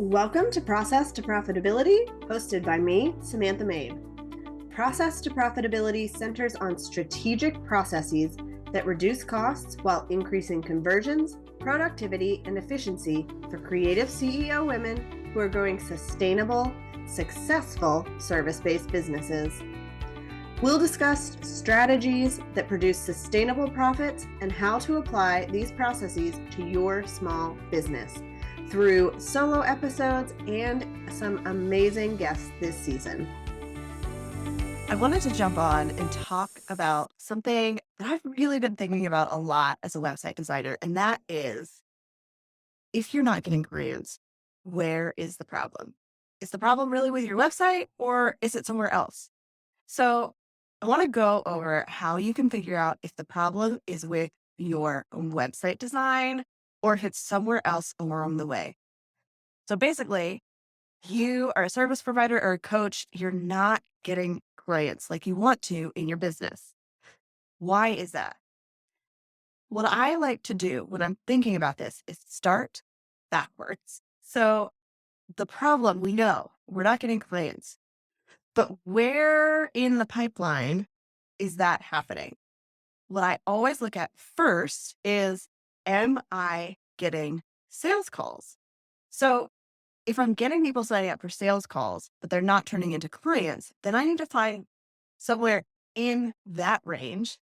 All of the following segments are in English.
Welcome to Process to Profitability, hosted by me, Samantha Mabe. Process to Profitability centers on strategic processes that reduce costs while increasing conversions, productivity, and efficiency for creative CEO women who are growing sustainable, successful service-based businesses. We'll discuss strategies that produce sustainable profits and how to apply these processes to your small business through solo episodes and some amazing guests this season. I wanted to jump on and talk about something that I've really been thinking about a lot as a website designer, and that is if you're not getting grants, where is the problem? Is the problem really with your website or is it somewhere else? So I want to go over how you can figure out if the problem is with your website design or if it's somewhere else along the way. So basically, you are a service provider or a coach, you're not getting clients like you want to in your business. Why is that? What I like to do when I'm thinking about this is start backwards. So the problem we know we're not getting clients, but where in the pipeline is that happening? What I always look at first is, am I getting sales calls? So if I'm getting people signing up for sales calls, but they're not turning into clients, then I need to find somewhere in that range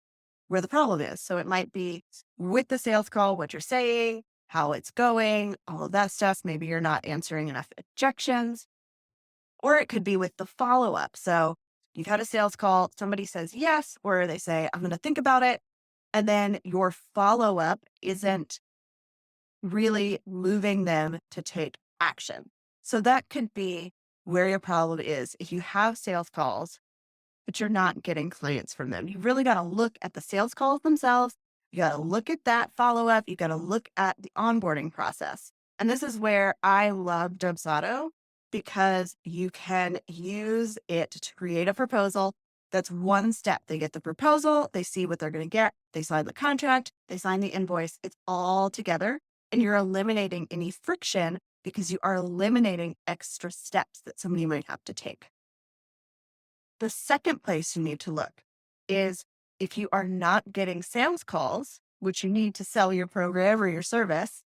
where the problem is. So it might be with the sales call, what you're saying, how it's going, all of that stuff. Maybe you're not answering enough objections, or it could be with the follow up. So you've had a sales call, somebody says yes, or they say, I'm going to think about it. And then your follow up isn't really moving them to take action. So that could be where your problem is. If you have sales calls, but you're not getting clients from them, you really got to look at the sales calls themselves. You got to look at that follow up. You got to look at the onboarding process. And this is where I love Dubsado because you can use it to create a proposal. That's one step. They get the proposal, they see what they're going to get, they sign the contract, they sign the invoice. It's all together. And you're eliminating any friction because you are eliminating extra steps that somebody might have to take. The second place you need to look is if you are not getting sales calls, which you need to sell your program or your service,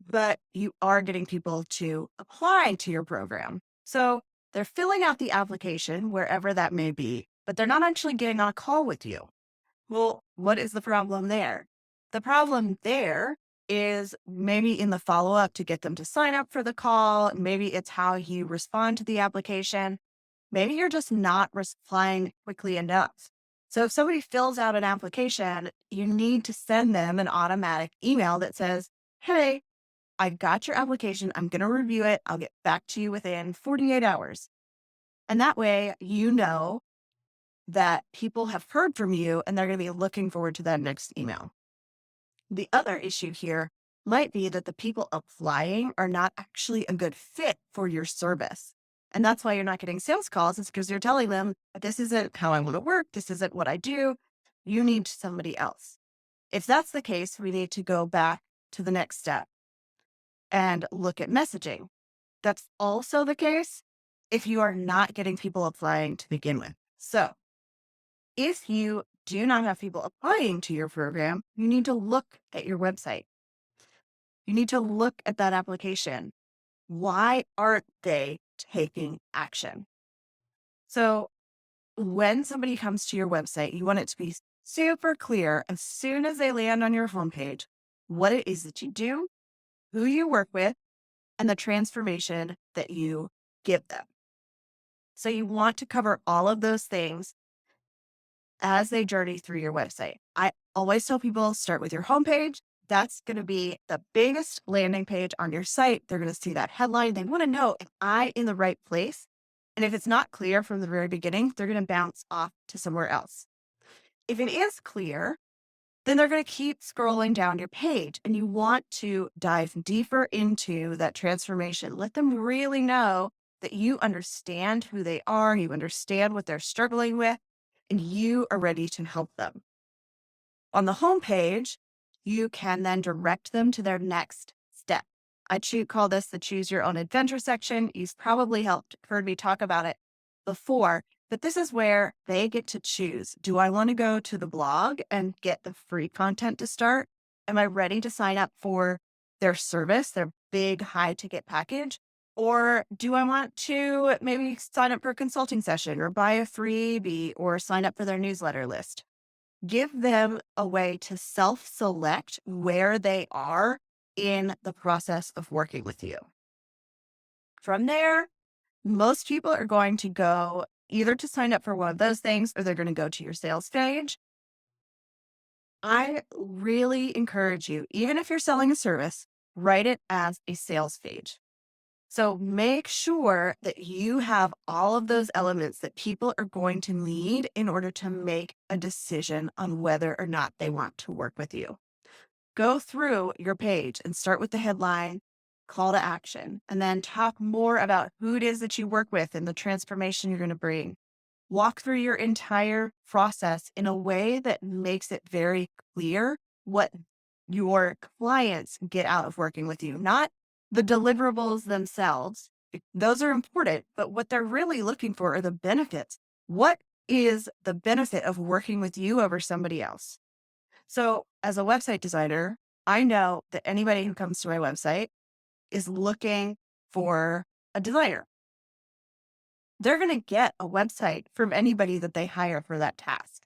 but you are getting people to apply to your program. So they're filling out the application wherever that may be, but they're not actually getting on a call with you. Well, what is the problem there? The problem there is maybe in the follow up to get them to sign up for the call. Maybe it's how you respond to the application. Maybe you're just not replying quickly enough. So if somebody fills out an application, you need to send them an automatic email that says, hey, I got your application. I'm going to review it. I'll get back to you within 48 hours. And that way, you know that people have heard from you and they're going to be looking forward to that next email. The other issue here might be that the people applying are not actually a good fit for your service. And that's why you're not getting sales calls, is because you're telling them, this isn't how I want to work. This isn't what I do. You need somebody else. If that's the case, we need to go back to the next step and look at messaging. That's also the case if you are not getting people applying to begin with. So if you do not have people applying to your program, you need to look at your website. You need to look at that application. Why aren't they taking action? So when somebody comes to your website, you want it to be super clear as soon as they land on your homepage, what it is that you do, who you work with, and the transformation that you give them. So you want to cover all of those things as they journey through your website. I always tell people start with your homepage. That's going to be the biggest landing page on your site. They're going to see that headline. They want to know, am I in the right place? And if it's not clear from the very beginning, they're going to bounce off to somewhere else. If it is clear, then they're going to keep scrolling down your page and you want to dive deeper into that transformation. Let them really know that you understand who they are, you understand what they're struggling with, and you are ready to help them. On the homepage, you can then direct them to their next step. call this the choose your own adventure section. You've probably heard me talk about it before, but this is where they get to choose. Do I want to go to the blog and get the free content to start? Am I ready to sign up for their service, their big high ticket package? Or do I want to maybe sign up for a consulting session or buy a freebie or sign up for their newsletter list? Give them a way to self-select where they are in the process of working with you. From there, most people are going to go either to sign up for one of those things or they're going to go to your sales page. I really encourage you, even if you're selling a service, write it as a sales page. So make sure that you have all of those elements that people are going to need in order to make a decision on whether or not they want to work with you. Go through your page and start with the headline, call to action, and then talk more about who it is that you work with and the transformation you're going to bring. Walk through your entire process in a way that makes it very clear what your clients get out of working with you, not the deliverables themselves. Those are important, but what they're really looking for are the benefits. What is the benefit of working with you over somebody else? So, as a website designer, I know that anybody who comes to my website is looking for a designer. They're going to get a website from anybody that they hire for that task.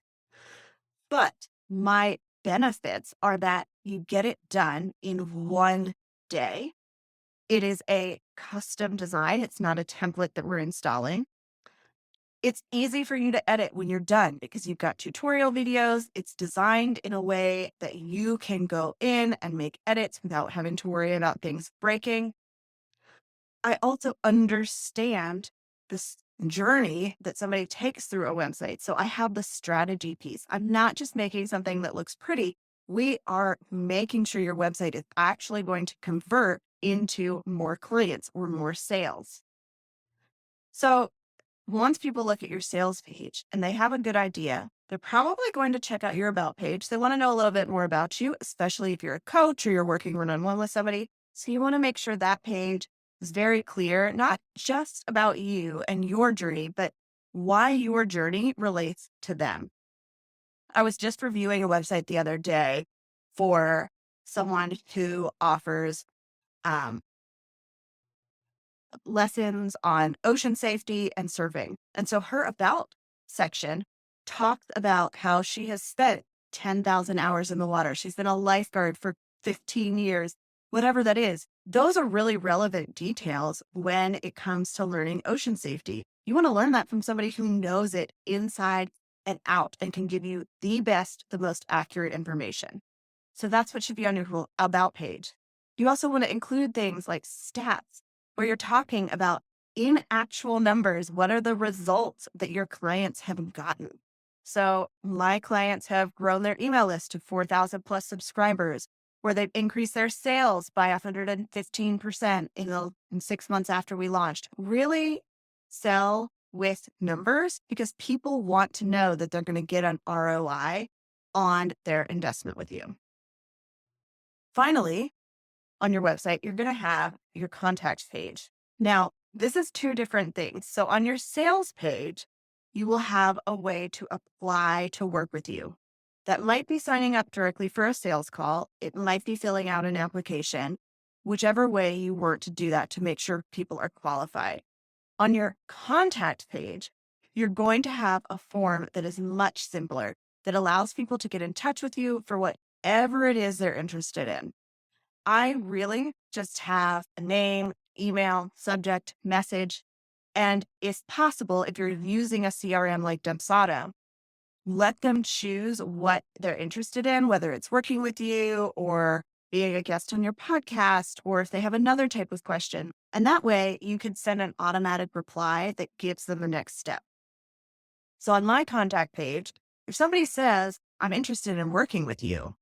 But my benefits are that you get it done in one day. It is a custom design. It's not a template that we're installing. It's easy for you to edit when you're done because you've got tutorial videos. It's designed in a way that you can go in and make edits without having to worry about things breaking. I also understand this journey that somebody takes through a website. So I have the strategy piece. I'm not just making something that looks pretty. We are making sure your website is actually going to convert into more clients or more sales. So once people look at your sales page and they have a good idea, they're probably going to check out your about page. They want to know a little bit more about you, especially if you're a coach or you're working one-on-one with somebody. So you want to make sure that page is very clear, not just about you and your journey, but why your journey relates to them. I was just reviewing a website the other day for someone who offers um, lessons on ocean safety and surfing. And so her about section talks about how she has spent 10,000 hours in the water. She's been a lifeguard for 15 years, whatever that is. Those are really relevant details when it comes to learning ocean safety. You want to learn that from somebody who knows it inside and out and can give you the best, the most accurate information. So that's what should be on your about page. You also want to include things like stats where you're talking about in actual numbers, what are the results that your clients have gotten? So my clients have grown their email list to 4,000 plus subscribers, where they've increased their sales by 115% in 6 months after we launched. Really sell with numbers because people want to know that they're going to get an ROI on their investment with you. Finally, on your website, you're going to have your contact page. Now, this is two different things. So on your sales page, you will have a way to apply to work with you. That might be signing up directly for a sales call. It might be filling out an application, whichever way you want to do that to make sure people are qualified. On your contact page, you're going to have a form that is much simpler, that allows people to get in touch with you for whatever it is they're interested in. I really just have a name, email, subject, message, and if possible, if you're using a CRM like Dubsado, let them choose what they're interested in, whether it's working with you or being a guest on your podcast, or if they have another type of question. And that way you can send an automatic reply that gives them the next step. So on my contact page, if somebody says, I'm interested in working with you,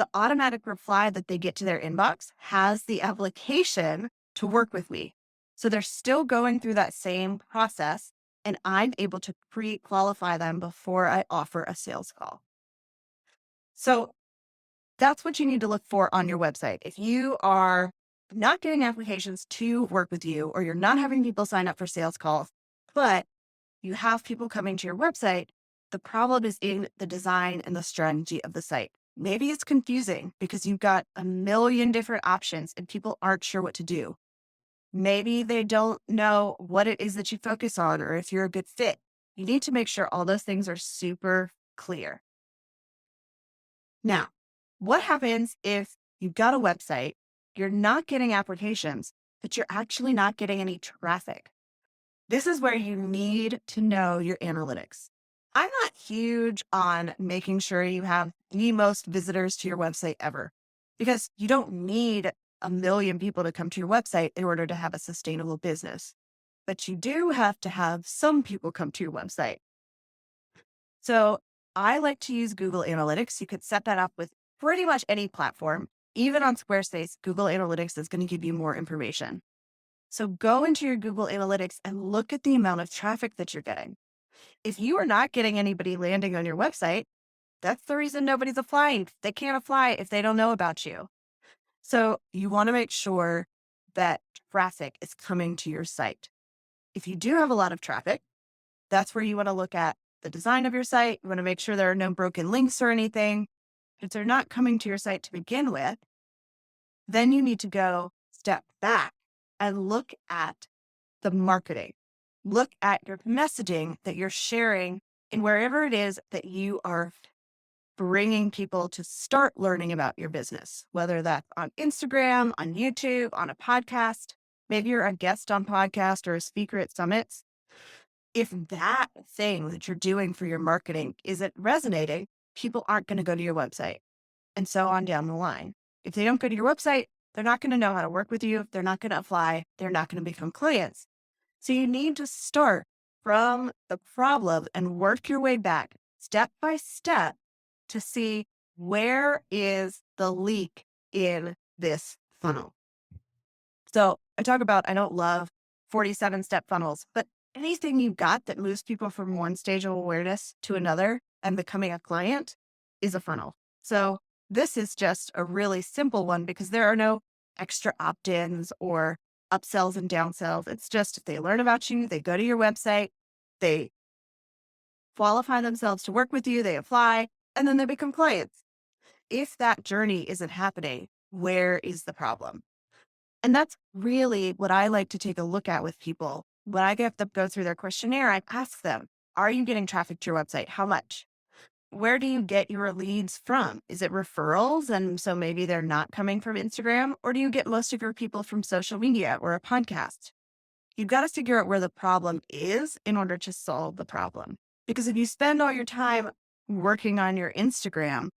the automatic reply that they get to their inbox has the application to work with me. So they're still going through that same process, and I'm able to pre-qualify them before I offer a sales call. So that's what you need to look for on your website. If you are not getting applications to work with you, or you're not having people sign up for sales calls, but you have people coming to your website, the problem is in the design and the strategy of the site. Maybe it's confusing because you've got a million different options and people aren't sure what to do. Maybe they don't know what it is that you focus on or if you're a good fit. You need to make sure all those things are super clear. Now, what happens if you've got a website, you're not getting applications, but you're actually not getting any traffic? This is where you need to know your analytics. I'm not huge on making sure you have the most visitors to your website ever, because you don't need a million people to come to your website in order to have a sustainable business. But you do have to have some people come to your website. So I like to use Google Analytics. You could set that up with pretty much any platform. Even on Squarespace, Google Analytics is going to give you more information. So go into your Google Analytics and look at the amount of traffic that you're getting. If you are not getting anybody landing on your website, that's the reason nobody's applying. They can't apply if they don't know about you. So you want to make sure that traffic is coming to your site. If you do have a lot of traffic, that's where you want to look at the design of your site. You want to make sure there are no broken links or anything. If they're not coming to your site to begin with, then you need to go step back and look at the marketing. Look at your messaging that you're sharing in wherever it is that you are bringing people to start learning about your business, whether that's on Instagram, on YouTube, on a podcast. Maybe you're a guest on podcast or a speaker at summits. If that thing that you're doing for your marketing isn't resonating, people aren't going to go to your website, and so on down the line. If they don't go to your website, they're not going to know how to work with you. They're not going to apply. They're not going to become clients. So you need to start from the problem and work your way back step by step to see where is the leak in this funnel. So I talk about, I don't love 47-step funnels, but anything you've got that moves people from one stage of awareness to another and becoming a client is a funnel. So this is just a really simple one because there are no extra opt-ins or upsells and downsells. It's just if they learn about you, they go to your website, they qualify themselves to work with you, they apply, and then they become clients. If that journey isn't happening, where is the problem? And that's really what I like to take a look at with people. When I get them go through their questionnaire, I ask them, are you getting traffic to your website? How much? Where do you get your leads from? Is it referrals? And so maybe they're not coming from Instagram, or do you get most of your people from social media or a podcast? You've got to figure out where the problem is in order to solve the problem. Because if you spend all your time working on your Instagram,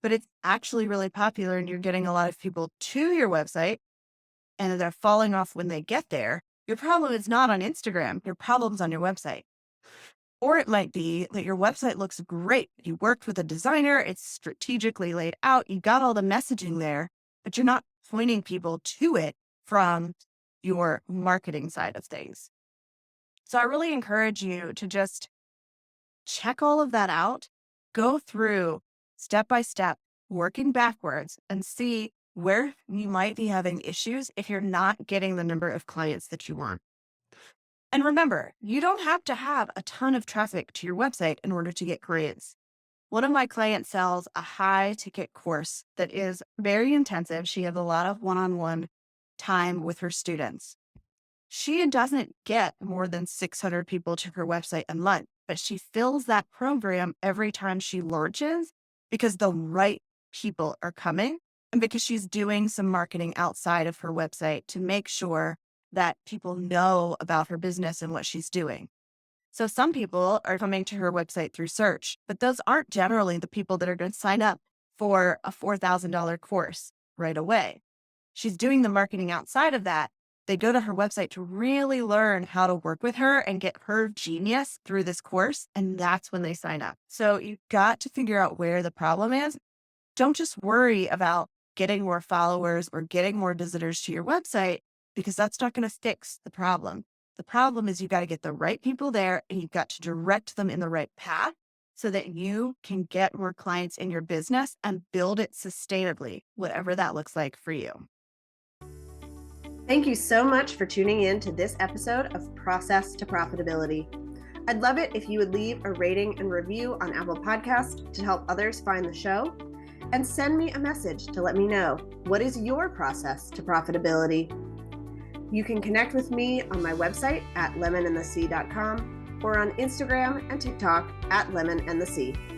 but it's actually really popular and you're getting a lot of people to your website and they're falling off when they get there, your problem is not on Instagram. Your problem's on your website. Or it might be that your website looks great. You worked with a designer, it's strategically laid out, you got all the messaging there, but you're not pointing people to it from your marketing side of things. So I really encourage you to just check all of that out, go through step by step, working backwards, and see where you might be having issues if you're not getting the number of clients that you want. And remember, you don't have to have a ton of traffic to your website in order to get clients. One of my clients sells a high ticket course that is very intensive. She has a lot of one-on-one time with her students. She doesn't get more than 600 people to her website a month, but she fills that program every time she launches because the right people are coming and because she's doing some marketing outside of her website to make sure that people know about her business and what she's doing. So some people are coming to her website through search, but those aren't generally the people that are going to sign up for a $4,000 course right away. She's doing the marketing outside of that. They go to her website to really learn how to work with her and get her genius through this course. And that's when they sign up. So you've got to figure out where the problem is. Don't just worry about getting more followers or getting more visitors to your website, because that's not going to fix the problem. The problem is you've got to get the right people there and you've got to direct them in the right path so that you can get more clients in your business and build it sustainably, whatever that looks like for you. Thank you so much for tuning in to this episode of Process to Profitability. I'd love it if you would leave a rating and review on Apple Podcasts to help others find the show, and send me a message to let me know, what is your process to profitability? You can connect with me on my website at lemonandthesea.com or on Instagram and TikTok at lemonandthesea.